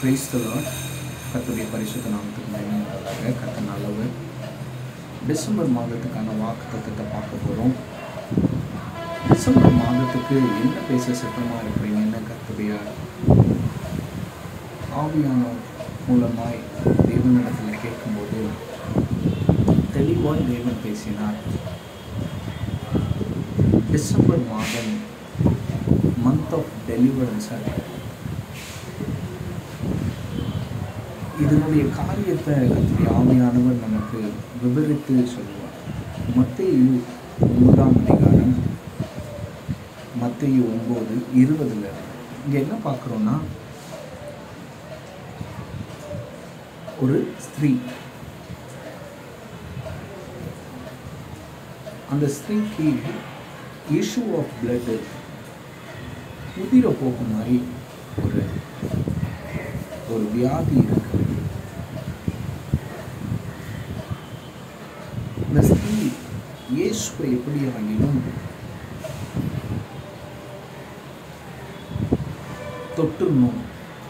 Praise the Lord. கர்த்தருடைய பரிசுத்த நாமத்துக்கு மகிமை உண்டாவதாக. கர்த்தர் நல்லவர். டிசம்பர் மாதத்துக்கான வாக்குத்தத்தத்தை பார்க்க போகிறோம். டிசம்பர் மாதத்துக்கு என்ன பேச சித்தமாக இருக்கிறீங்கன்னு கர்த்தருடைய ஆவியானவர் மூலமாய் தேவனிடத்தில் கேட்கும்போது தெளிவாக தேவன் பேசினார். டிசம்பர் மாதம் மந்த் ஆஃப் டெலிவரன்ஸாக இதனுடைய காரியத்தை கர்த்தருடைய ஆவியானவர் நமக்கு விவரித்து சொல்லுவார். மத்தேயு 9ஆம் அதிகாரம், மத்தேயு 9:20 இங்கே என்ன பார்க்குறோன்னா, ஒரு ஸ்திரீ, அந்த ஸ்திரீக்கு இஷ்யூ ஆஃப் பிளட் உதிர போகும் மாதிரி ஒரு வியாதி இருக்கு. இந்த ஸ்திரீ இயேசுவை எப்படி ஆகிலும் தொட்டுணும்.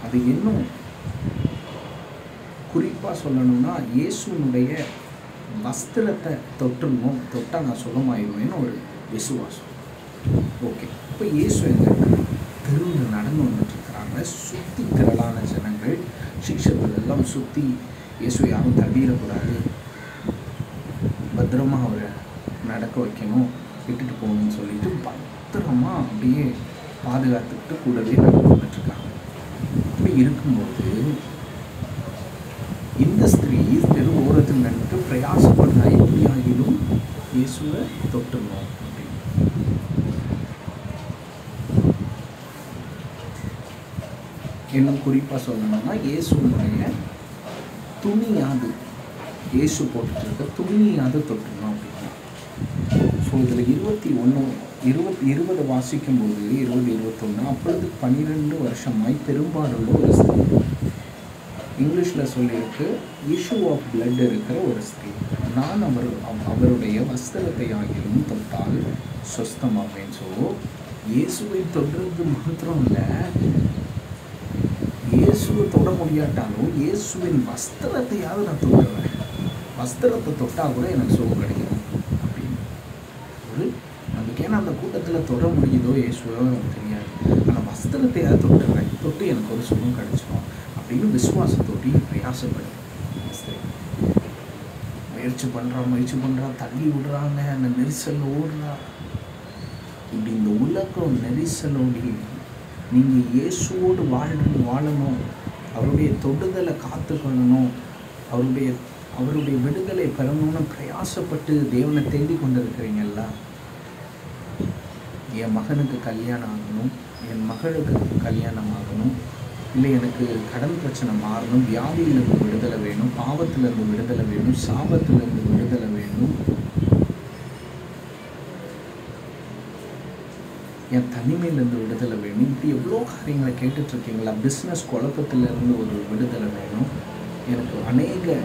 அது இன்னும் குறிப்பாக சொல்லணும்னா இயேசுனுடைய வஸ்திரத்தை தொட்டுணும். தொட்டால் நான் சுகமாயிருவேன்னு ஒரு விசுவாசம். ஓகே, இப்போ இயேசு எங்கே தெருவில் நடந்து வந்துட்டுருக்கிறாங்க. சுற்றி திரளான ஜனங்கள், சிக்ஷர்கள் எல்லாம் சுற்றி இயேசு யாரும் தள்ளிடக்கூடாது, பத்திரமா அவரை நடக்க வைக்கணும், விட்டுட்டு போகணும்னு சொல்லிட்டு பத்திரமா அப்படியே பாதுகாத்துக்கிட்டு கூடவே நடந்து வந்துட்டுருக்காங்க. அப்படி இருக்கும்போது இந்த ஸ்திரீ தெரு ஓரத்தில் நின்று பிரயாசப்படுறா, எப்படி ஆகிலும் இயேசுவை தொட்டுணும் அப்படின்னு. இன்னும் குறிப்பாக சொல்லணும்னா இயேசுனுடைய துணியாது, இயேசு போட்டுருக்க துணியாவது தொட்டுணும் அப்படின்னு. ஸோ இதில் 20 வாசிக்கும்போது 20-21 அப்பொழுது 12 வருஷமாய் பெரும்பாலுள்ள ஒரு ஸ்திரீ, இங்கிலீஷில் சொல்லியிருக்கு இஷ்யூ ஆஃப் பிளட் இருக்கிற ஒரு ஸ்திரீ, நான் அவருடைய வஸ்திரத்தை ஆகிலும் தொட்டால் சொஸ்தமாவேன். ஸோ இயேசுவை தொடுறது மாத்திரம் இல்லை, இயேசுவை தொட முடியாட்டாலும் இயேசுவின் வஸ்திரத்தையாவது நான் தொட்டுறேன், வஸ்திரத்தை தொட்டால் கூட எனக்கு சுகம் கிடைக்கும் அப்படின்னு ஒரு நமக்கு. ஏன்னா அந்த கூட்டத்தில் தொட முடியுதோ இயேசுவோ எனக்கு தெரியாது, ஆனால் வஸ்திரத்தையாவது தொட்டுறேன், தொட்டு எனக்கு ஒரு சுகம் கிடைச்சிடும் அப்படின்னு விசுவாசத்தோட்டி பிரயாசப்படுது. முயற்சி பண்ணுறா, தள்ளி விடுறாங்க, அந்த நெரிசல் ஓடுறா. இப்படி இந்த உலகம் நெரிசலோடி நீங்கள் இயேசுவோடு வாழணும், அவருடைய தொடுதலை காத்துக்கொள்ளணும், அவருடைய விடுதலை பெறணும்னு பிரயாசப்பட்டு தேவனை தேடி கொண்டு இருக்கிறீங்களா? என் மகனுக்கு கல்யாணம் ஆகணும், என் மகளுக்கு கல்யாணம் ஆகணும், இல்லை எனக்கு கடன் பிரச்சனை மாறணும், வியாதியிலிருந்து விடுதலை வேணும், பாவத்திலிருந்து விடுதலை வேணும், சாபத்திலிருந்து விடுதலை வேணும், என் தனிமையிலேருந்து விடுதலை வேணும், இப்படி எவ்வளோ காரியங்களை கேட்டுட்ருக்கீங்களா? பிஸ்னஸ் குழப்பத்திலேருந்து ஒரு விடுதலை வேணும், எனக்கு அநேக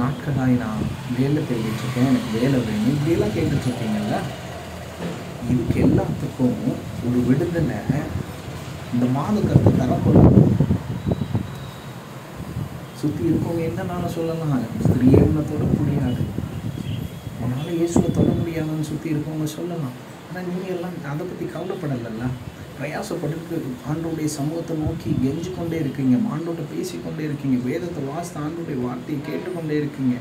நாட்களாக நான் வேலை தேடிட்டுருக்கேன், எனக்கு வேலை வேணும், இப்படியெல்லாம் கேட்டுட்ருக்கீங்கள? இதுக்கு எல்லாத்துக்கும் ஒரு விடுதலை இந்த மாதக்கத்தை தரப்படும். சுற்றி இருக்கவங்க என்னன்னாலும் சொல்லலாம், ஸ்திரீயை உன்னை தொட முடியாது, உன்னால் இயேசுவை தொட முடியாதுன்னு சுற்றி இருக்கவங்க சொல்லலாம். ஆனால் நீங்கள் எல்லாம் அதை பற்றி கவலைப்படலைல்ல, பிரயாசப்பட்டு ஆண்டோடைய சமூகத்தை நோக்கி கெஞ்சு கொண்டே இருக்கீங்க, ஆண்டோட பேசிக்கொண்டே இருக்கீங்க, வேதத்தை வாசித்து ஆண்டோடைய வார்த்தையை கேட்டுக்கொண்டே இருக்கீங்க,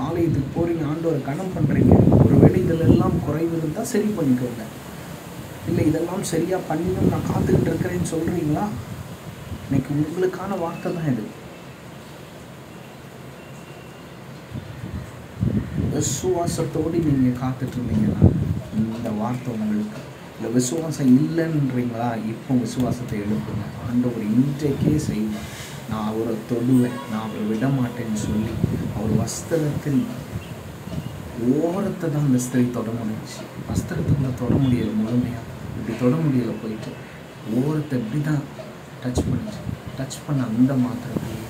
ஆலயத்துக்கு போகிறீங்க, ஆண்டோரை கனம் பண்ணுறீங்க. ஒருவேளை இதிலெல்லாம் குறைவு இருந்தால் சரி பண்ணிக்கோங்க, இல்லை இதெல்லாம் சரியாக பண்ணியும் நான் காத்துக்கிட்டு இருக்கிறேன்னு சொல்கிறீங்களா? இன்னைக்கு உங்களுக்கான வார்த்தை தான் இது. விசுவாசத்தோடு நீங்கள் காத்துட்டு இருந்தீங்கன்னா இந்த வார்த்தை உங்களுக்கு. இல்லை விசுவாசம் இல்லைன்றீங்களா? இப்போ விசுவாசத்தை எழுப்புங்க. ஆண்டவர் இன்றைக்கே செய்வேன், நான் அவரை தொடுவேன், நான் அவரை விட மாட்டேன்னு சொல்லி அவர் வஸ்திரத்தில் ஓரத்தை தான் அந்த ஸ்திரீ தொட முடிஞ்சிச்சு. வஸ்திரத்துக்குள்ளே தொட முடியலை, முழுமையாக இப்படி தொட முடியலை, போயிட்டு ஓரத்தை இப்படி தான் டச் பண்ண அந்த மாத்திரத்தில்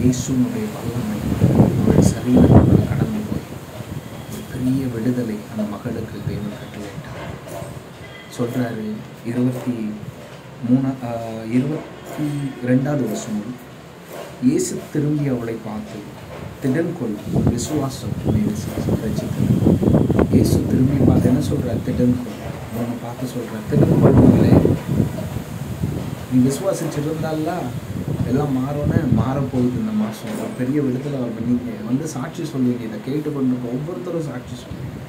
இயேசுனுடைய வல்லமை அவள் சரீரத்துக்குள்ள கடந்து போய் ஒரு பெரிய விடுதலை அந்த மகளுக்கு தேவன் கட்டளையிட்டார். சொல்கிறாரு 23 32வது வசனம், இயேசு திரும்பி அவளை பார்த்து, திடன் கொள், விசுவாசம் ரட்சித்தது. இயேசு திரும்பி பார்த்து என்ன சொல்கிறார்? திடன் கொள். அவனை பார்த்து சொல்கிறார், திடன் கொள்ளுங்களே, நீ விசுவாசிச்சிருந்தால எல்லாம் மாறப்போகுது. இந்த மாதம் ஒரு பெரிய விடுதலை வரும். நீங்கள் வந்து சாட்சி சொல்லுவீங்க, இதை கேட்டுக்கொண்டு ஒவ்வொருத்தரும் சாட்சி சொல்லுவீங்க.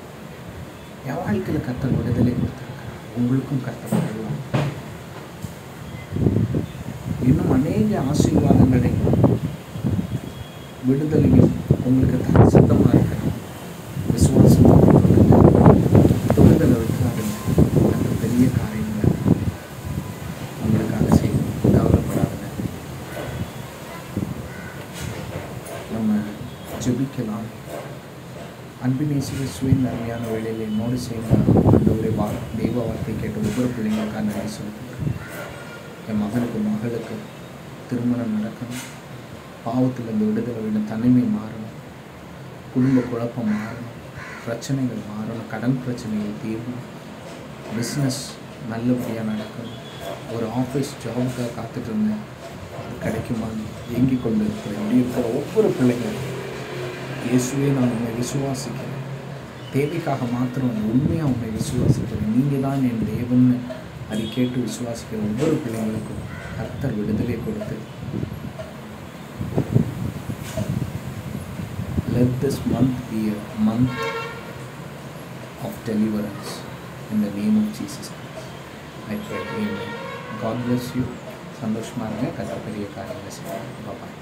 என் வாழ்க்கையில் கர்த்தர் விடுதலை கொடுத்துருக்கார், உங்களுக்கும் கர்த்தர் விடலாம். இன்னும் அநேக ஆசீர்வாதங்களையும் விடுதலையும் உங்களுக்கு தர சித்தமாக இருக்கணும். விசுவாசத்தை தொடுதலை விட்டுறாருங்க. அந்த பெரிய காரியங்களை உங்களுக்காக செய்யும், கவலைப்படாதுங்க. நம்ம ஜெபிக்கலாம். அன்பினேசுவே அருமையான வேளையில் என்னோடு சேர்ந்து ஆண்டவரே தெய்வ வார்த்தை கேட்ட ஒவ்வொரு பிள்ளைங்களுக்காக நன்றி சொல்லிக்கிறேன். என் மகளுக்கு திருமணம் நடக்கணும், பாவத்தில் இந்த விடுதலை வேணும், தனிமை மாறணும், குடும்ப குழப்பம் மாறணும், பிரச்சனைகள் மாறணும், கடன் பிரச்சனைகள் தீரணும், பிஸ்னஸ் நல்லபடியாக நடக்கணும். ஒரு ஆஃபீஸ் ஜாபுக்காக காத்துட்டு இருந்தேன், அது கிடைக்குமான்னு ஏங்கி கொண்டு இருக்கிற ஒவ்வொரு பிள்ளைங்களும் இயேசுவே நான் உண்மை விசுவாசிக்கிறேன், தேவைக்காக மாத்திரம் உண்மையாக உண்மை விசுவாசிக்கிறேன், நீங்கள் தான் என் தேவன்னு அதை கேட்டு விசுவாசிக்கிற ஒவ்வொரு பிள்ளைங்களுக்கும் கர்த்தர் விடுதலை கொடுத்து, let this month be a month of deliverance in the name of Jesus Christ. I pray. Amen. God bless you. சந்தோஷமாக இருங்க. கர்த்தர் பெரிய காரியங்களை செய்வார். Bye bye.